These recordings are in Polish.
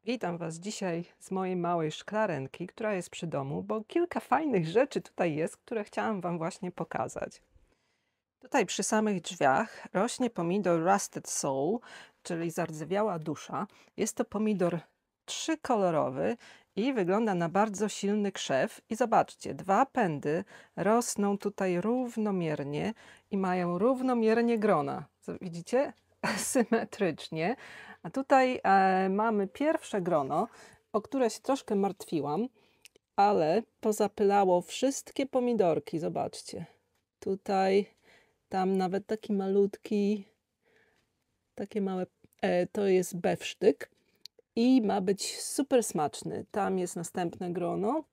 Witam Was dzisiaj z mojej małej szklarenki, która jest przy domu, bo kilka fajnych rzeczy tutaj jest, które chciałam Wam właśnie pokazać. Tutaj przy samych drzwiach rośnie pomidor Rusted Soul, czyli zardzewiała dusza. Jest to pomidor trzykolorowy i wygląda na bardzo silny krzew. I zobaczcie, dwa pędy rosną tutaj równomiernie i mają równomiernie grona. Widzicie? Symetrycznie. A tutaj mamy pierwsze grono, o które się troszkę martwiłam, ale pozapylało wszystkie pomidorki. Zobaczcie. Tutaj, tam nawet taki malutki, takie małe, to jest bewsztyk i ma być super smaczny. Tam jest następne grono,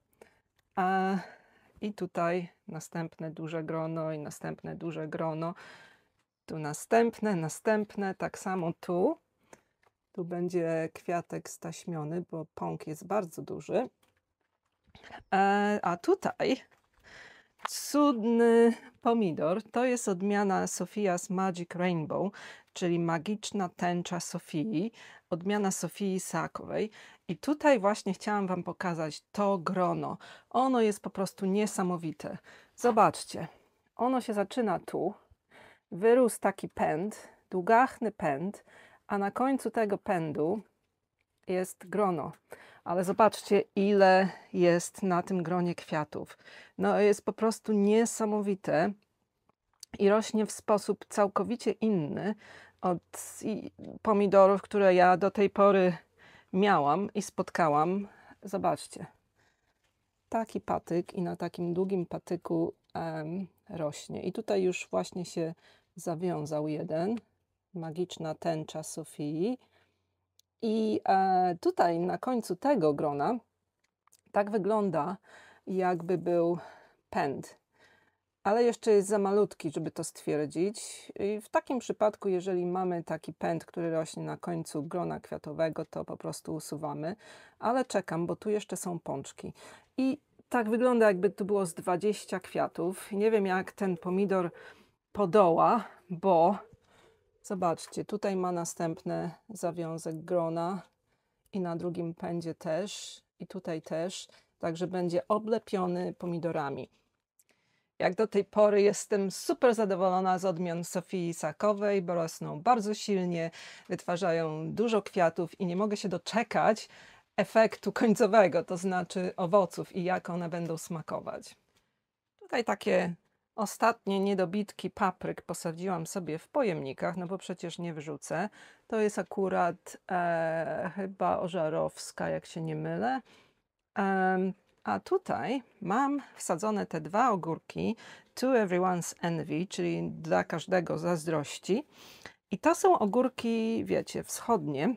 i tutaj następne duże grono i następne duże grono. Tu następne, tak samo tu. Tu będzie kwiatek staśmiony, bo pąk jest bardzo duży. A tutaj cudny pomidor. To jest odmiana Sophia's Magic Rainbow, czyli magiczna tęcza Sofii, odmiana Sofii Isakowej. I tutaj właśnie chciałam Wam pokazać to grono. Ono jest po prostu niesamowite. Zobaczcie, ono się zaczyna tu. Wyrósł taki pęd, długachny pęd, a na końcu tego pędu jest grono. Ale zobaczcie, ile jest na tym gronie kwiatów. No jest po prostu niesamowite i rośnie w sposób całkowicie inny od pomidorów, które ja do tej pory miałam i spotkałam. Zobaczcie, taki patyk i na takim długim patyku rośnie. I tutaj już właśnie się zawiązał jeden. Magiczna tęcza Sofii. I tutaj na końcu tego grona tak wygląda, jakby był pęd. Ale jeszcze jest za malutki, żeby to stwierdzić. I w takim przypadku, jeżeli mamy taki pęd, który rośnie na końcu grona kwiatowego, to po prostu usuwamy. Ale czekam, bo tu jeszcze są pączki. I tak wygląda, jakby tu było z 20 kwiatów. Nie wiem, jak ten pomidor podoła, bo zobaczcie, tutaj ma następny zawiązek grona i na drugim pędzie też i tutaj też, także będzie oblepiony pomidorami. Jak do tej pory jestem super zadowolona z odmian Sofii Isakowej, bo rosną bardzo silnie, wytwarzają dużo kwiatów i nie mogę się doczekać efektu końcowego, to znaczy owoców i jak one będą smakować. Tutaj takie ostatnie niedobitki papryk posadziłam sobie w pojemnikach, no bo przecież nie wrzucę. To jest akurat chyba ożarowska, jak się nie mylę. A tutaj mam wsadzone te dwa ogórki To Everyone's Envy, czyli dla każdego zazdrości. I to są ogórki, wiecie, wschodnie,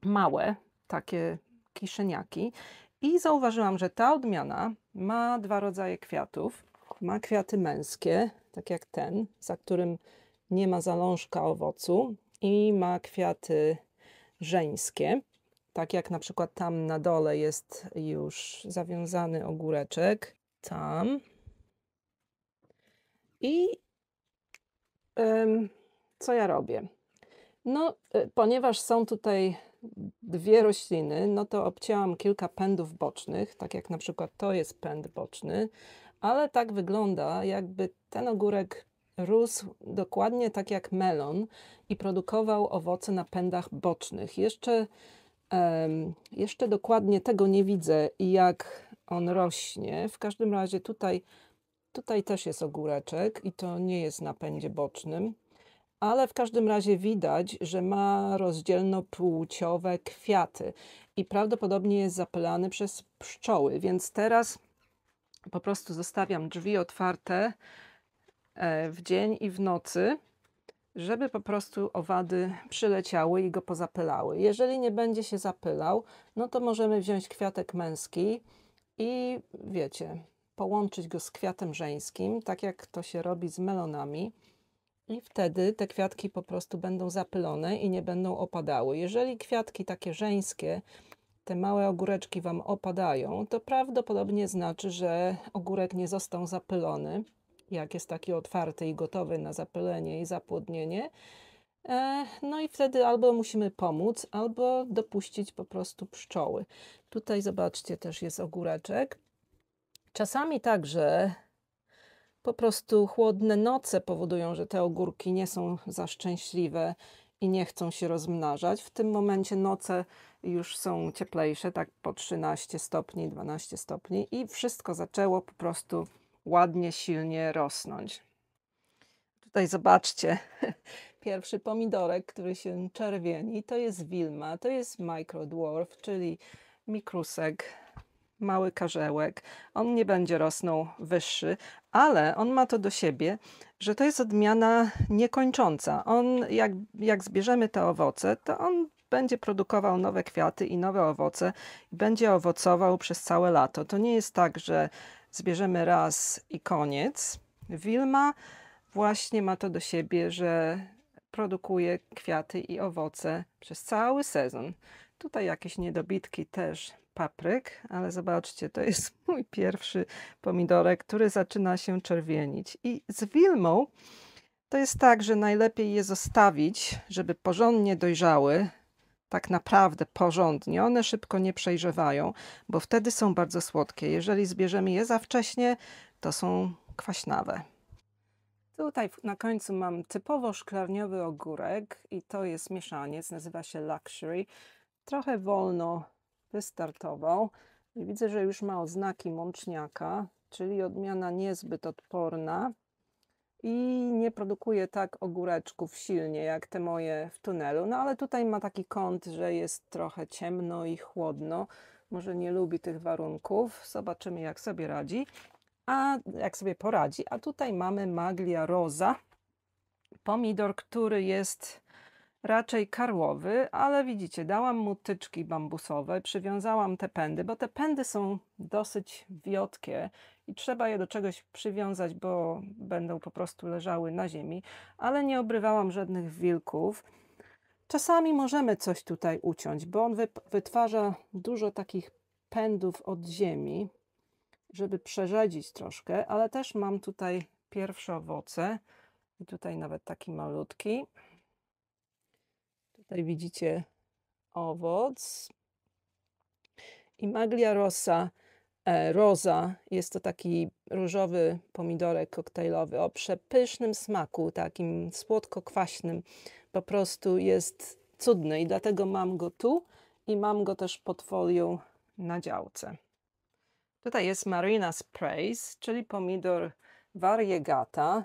małe, takie kiszeniaki. I zauważyłam, że ta odmiana ma dwa rodzaje kwiatów. Ma kwiaty męskie, tak jak ten, za którym nie ma zalążka owocu, i ma kwiaty żeńskie. Tak jak na przykład tam na dole jest już zawiązany ogóreczek. Tam. I co ja robię? No, ponieważ są tutaj dwie rośliny, no to obcięłam kilka pędów bocznych, tak jak na przykład to jest pęd boczny, ale tak wygląda, jakby ten ogórek rósł dokładnie tak jak melon i produkował owoce na pędach bocznych. Jeszcze dokładnie tego nie widzę, jak on rośnie. W każdym razie tutaj też jest ogóreczek i to nie jest na pędzie bocznym. Ale w każdym razie widać, że ma rozdzielnopłciowe kwiaty i prawdopodobnie jest zapylany przez pszczoły, więc teraz po prostu zostawiam drzwi otwarte w dzień i w nocy, żeby po prostu owady przyleciały i go pozapylały. Jeżeli nie będzie się zapylał, no to możemy wziąć kwiatek męski i wiecie, połączyć go z kwiatem żeńskim, tak jak to się robi z melonami. I wtedy te kwiatki po prostu będą zapylone i nie będą opadały. Jeżeli kwiatki takie żeńskie, te małe ogóreczki Wam opadają, to prawdopodobnie znaczy, że ogórek nie został zapylony, jak jest taki otwarty i gotowy na zapylenie i zapłodnienie. No i wtedy albo musimy pomóc, albo dopuścić po prostu pszczoły. Tutaj zobaczcie, też jest ogóreczek. Czasami także po prostu chłodne noce powodują, że te ogórki nie są za szczęśliwe i nie chcą się rozmnażać. W tym momencie noce już są cieplejsze, tak po 13 stopni, 12 stopni i wszystko zaczęło po prostu ładnie, silnie rosnąć. Tutaj zobaczcie, pierwszy pomidorek, który się czerwieni, to jest Wilma, to jest microdwarf, czyli mikrusek, mały karzełek. On nie będzie rosnął wyższy, ale on ma to do siebie, że to jest odmiana niekończąca. On, jak zbierzemy te owoce, to on będzie produkował nowe kwiaty i nowe owoce i będzie owocował przez całe lato. To nie jest tak, że zbierzemy raz i koniec. Wilma właśnie ma to do siebie, że produkuje kwiaty i owoce przez cały sezon. Tutaj jakieś niedobitki też papryk, ale zobaczcie, to jest mój pierwszy pomidorek, który zaczyna się czerwienić. I z Wilmą to jest tak, że najlepiej je zostawić, żeby porządnie dojrzały, tak naprawdę porządnie. One szybko nie przejrzewają, bo wtedy są bardzo słodkie. Jeżeli zbierzemy je za wcześnie, to są kwaśnawe. Tutaj na końcu mam typowo szklarniowy ogórek i to jest mieszaniec, nazywa się Luxury. Trochę wolno wystartował i widzę, że już ma oznaki mączniaka, czyli odmiana niezbyt odporna i nie produkuje tak ogóreczków silnie jak te moje w tunelu. No ale tutaj ma taki kąt, że jest trochę ciemno i chłodno. Może nie lubi tych warunków. Zobaczymy, jak sobie radzi. A jak sobie poradzi. A tutaj mamy Maglia Rosa, pomidor, który jest raczej karłowy, ale widzicie, dałam mu tyczki bambusowe, przywiązałam te pędy, bo te pędy są dosyć wiotkie i trzeba je do czegoś przywiązać, bo będą po prostu leżały na ziemi, ale nie obrywałam żadnych wilków. Czasami możemy coś tutaj uciąć, bo on wytwarza dużo takich pędów od ziemi, żeby przerzedzić troszkę, ale też mam tutaj pierwsze owoce i tutaj nawet taki malutki. Tutaj widzicie owoc. I Maglia Rosa jest to taki różowy pomidorek koktajlowy o przepysznym smaku, takim słodko-kwaśnym. Po prostu jest cudny i dlatego mam go tu i mam go też pod folią na działce. Tutaj jest Marina's Praise, czyli pomidor variegata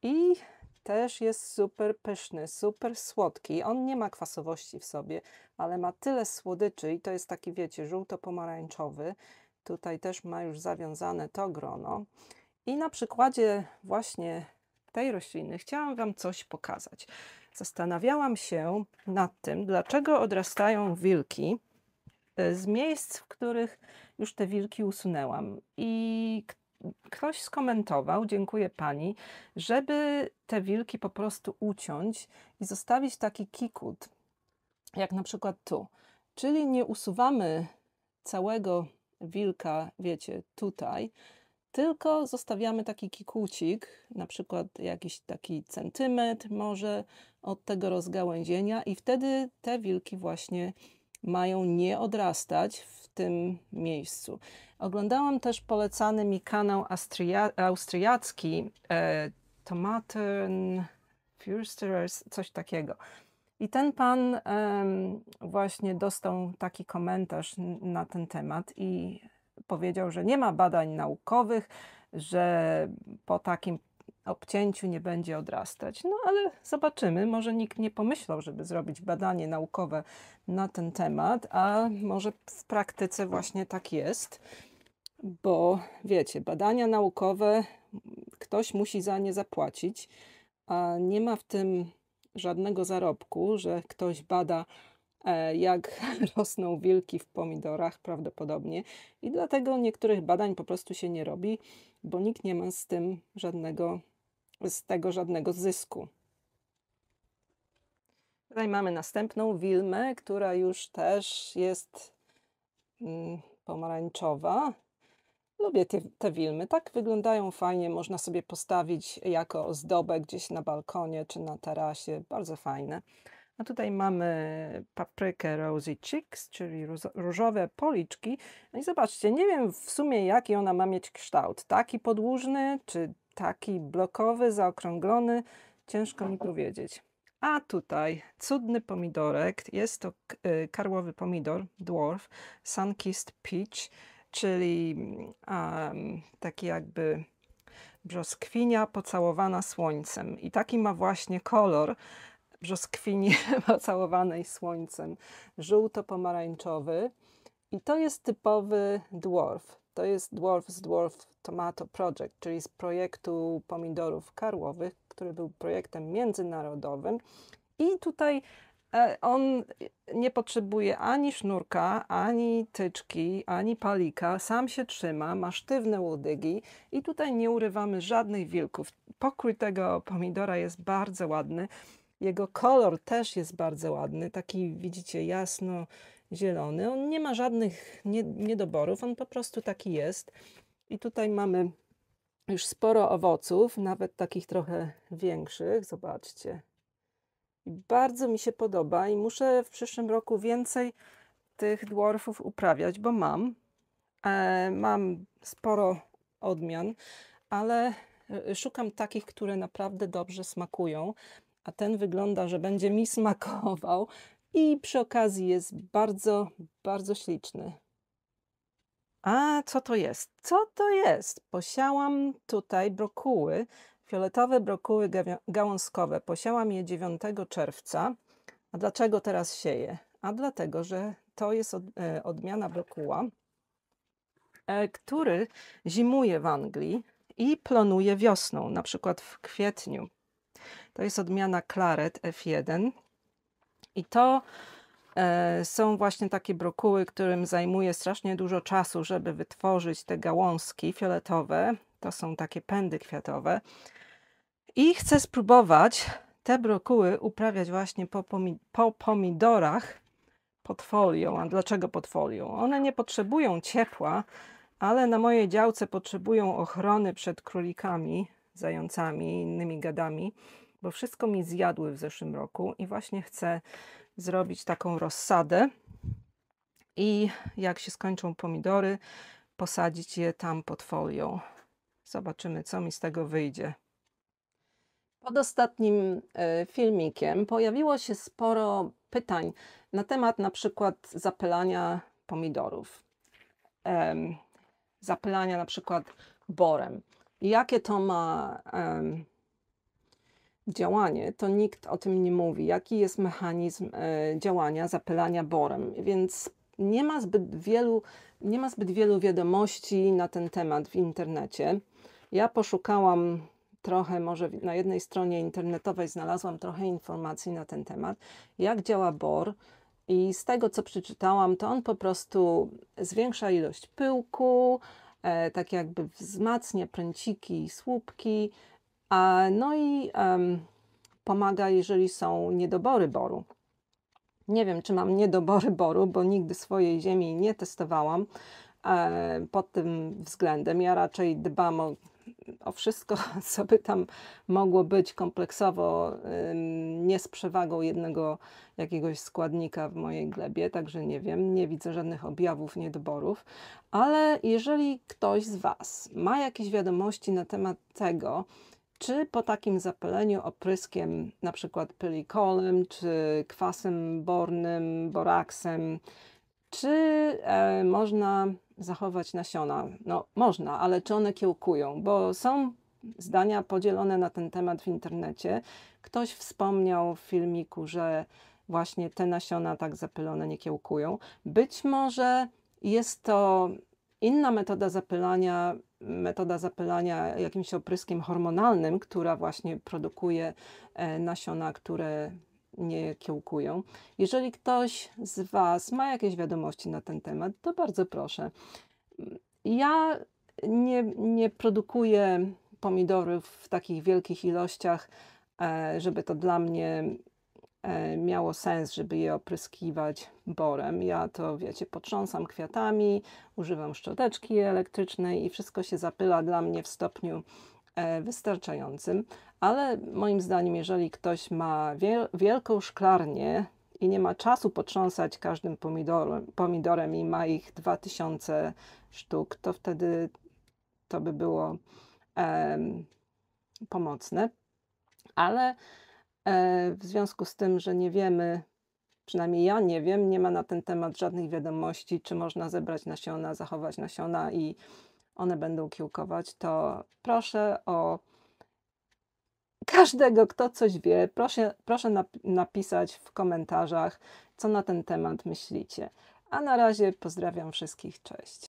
i też jest super pyszny, super słodki. On nie ma kwasowości w sobie, ale ma tyle słodyczy i to jest taki, wiecie, żółto-pomarańczowy. Tutaj też ma już zawiązane to grono. I na przykładzie właśnie tej rośliny chciałam Wam coś pokazać. Zastanawiałam się nad tym, dlaczego odrastają wilki z miejsc, w których już te wilki usunęłam. I ktoś skomentował, dziękuję pani, żeby te wilki po prostu uciąć i zostawić taki kikut, jak na przykład tu. Czyli nie usuwamy całego wilka, wiecie, tutaj, tylko zostawiamy taki kikucik, na przykład jakiś taki centymetr może od tego rozgałęzienia i wtedy te wilki właśnie mają nie odrastać w tym miejscu. Oglądałam też polecany mi kanał austriacki Tomaten Fürsters, coś takiego. I ten pan właśnie dostał taki komentarz na ten temat i powiedział, że nie ma badań naukowych, że po takim obcięciu nie będzie odrastać. No ale zobaczymy, może nikt nie pomyślał, żeby zrobić badanie naukowe na ten temat, a może w praktyce właśnie tak jest, bo wiecie, badania naukowe, ktoś musi za nie zapłacić, a nie ma w tym żadnego zarobku, że ktoś bada, jak rosną wilki w pomidorach prawdopodobnie i dlatego niektórych badań po prostu się nie robi, bo nikt nie ma z tego żadnego zysku. Tutaj mamy następną wilmę, która już też jest pomarańczowa. Lubię te wilmy. Tak wyglądają fajnie. Można sobie postawić jako ozdobę gdzieś na balkonie czy na tarasie. Bardzo fajne. A tutaj mamy paprykę Rosy Cheeks, czyli różowe policzki. No i zobaczcie, nie wiem w sumie jaki ona ma mieć kształt. Taki podłużny, czy taki blokowy, zaokrąglony? Ciężko mi powiedzieć. A tutaj cudny pomidorek. Jest to karłowy pomidor, dwarf, Sunkissed Peach, czyli taki jakby brzoskwinia pocałowana słońcem. I taki ma właśnie kolor brzoskwini pocałowanej słońcem, żółto-pomarańczowy. I to jest typowy dwarf. To jest dwarf z Dwarf Tomato Project, czyli z projektu pomidorów karłowych, który był projektem międzynarodowym. I tutaj on nie potrzebuje ani sznurka, ani tyczki, ani palika. Sam się trzyma, ma sztywne łodygi i tutaj nie urywamy żadnych wilków. Pokrój tego pomidora jest bardzo ładny. Jego kolor też jest bardzo ładny, taki widzicie jasno-zielony. On nie ma żadnych niedoborów, on po prostu taki jest. I tutaj mamy już sporo owoców, nawet takich trochę większych. Zobaczcie. Bardzo mi się podoba i muszę w przyszłym roku więcej tych dwarfów uprawiać, bo mam sporo odmian, ale szukam takich, które naprawdę dobrze smakują. A ten wygląda, że będzie mi smakował i przy okazji jest bardzo, bardzo śliczny. A co to jest? Co to jest? Posiałam tutaj brokuły, fioletowe brokuły gałązkowe. Posiałam je 9 czerwca. A dlaczego teraz sieję? A dlatego, że to jest odmiana brokuła, który zimuje w Anglii i plonuje wiosną, na przykład w kwietniu. To jest odmiana Claret F1 i to są właśnie takie brokuły, którym zajmuje strasznie dużo czasu, żeby wytworzyć te gałązki fioletowe. To są takie pędy kwiatowe. I chcę spróbować te brokuły uprawiać właśnie po pomidorach pod folią. A dlaczego pod folią? One nie potrzebują ciepła, ale na mojej działce potrzebują ochrony przed królikami, zającami i innymi gadami, bo wszystko mi zjadły w zeszłym roku i właśnie chcę zrobić taką rozsadę i jak się skończą pomidory, posadzić je tam pod folią. Zobaczymy, co mi z tego wyjdzie. Pod ostatnim filmikiem pojawiło się sporo pytań na temat na przykład zapylania pomidorów. Zapylania na przykład borem. Jakie to ma działanie, to nikt o tym nie mówi. Jaki jest mechanizm działania zapylania borem, więc nie ma zbyt wielu wiadomości na ten temat w internecie. Ja poszukałam trochę, może na jednej stronie internetowej znalazłam trochę informacji na ten temat, jak działa bor. I z tego, co przeczytałam, to on po prostu zwiększa ilość pyłku, tak jakby wzmacnia pręciki i słupki, no i pomaga, jeżeli są niedobory boru. Nie wiem, czy mam niedobory boru, bo nigdy swojej ziemi nie testowałam pod tym względem. Ja raczej dbam o wszystko, co by tam mogło być kompleksowo, nie z przewagą jednego jakiegoś składnika w mojej glebie, także nie wiem, nie widzę żadnych objawów niedoborów, ale jeżeli ktoś z Was ma jakieś wiadomości na temat tego, czy po takim zapyleniu opryskiem, na przykład pylikolem, czy kwasem bornym, boraksem, czy można zachować nasiona? No można, ale czy one kiełkują? Bo są zdania podzielone na ten temat w internecie. Ktoś wspomniał w filmiku, że właśnie te nasiona tak zapylone nie kiełkują. Być może jest to inna metoda zapylania jakimś opryskiem hormonalnym, która właśnie produkuje nasiona, które nie kiełkują. Jeżeli ktoś z Was ma jakieś wiadomości na ten temat, to bardzo proszę. Ja nie produkuję pomidorów w takich wielkich ilościach, żeby to dla mnie miało sens, żeby je opryskiwać borem. Ja to, wiecie, potrząsam kwiatami, używam szczoteczki elektrycznej i wszystko się zapyla dla mnie w stopniu wystarczającym, ale moim zdaniem, jeżeli ktoś ma wielką szklarnię i nie ma czasu potrząsać każdym pomidorem i ma ich 2000 sztuk, to wtedy to by było pomocne. Ale w związku z tym, że nie wiemy, przynajmniej ja nie wiem, nie ma na ten temat żadnych wiadomości, czy można zebrać nasiona, zachować nasiona i one będą kiełkować, to proszę o każdego, kto coś wie, proszę napisać w komentarzach, co na ten temat myślicie. A na razie pozdrawiam wszystkich, cześć.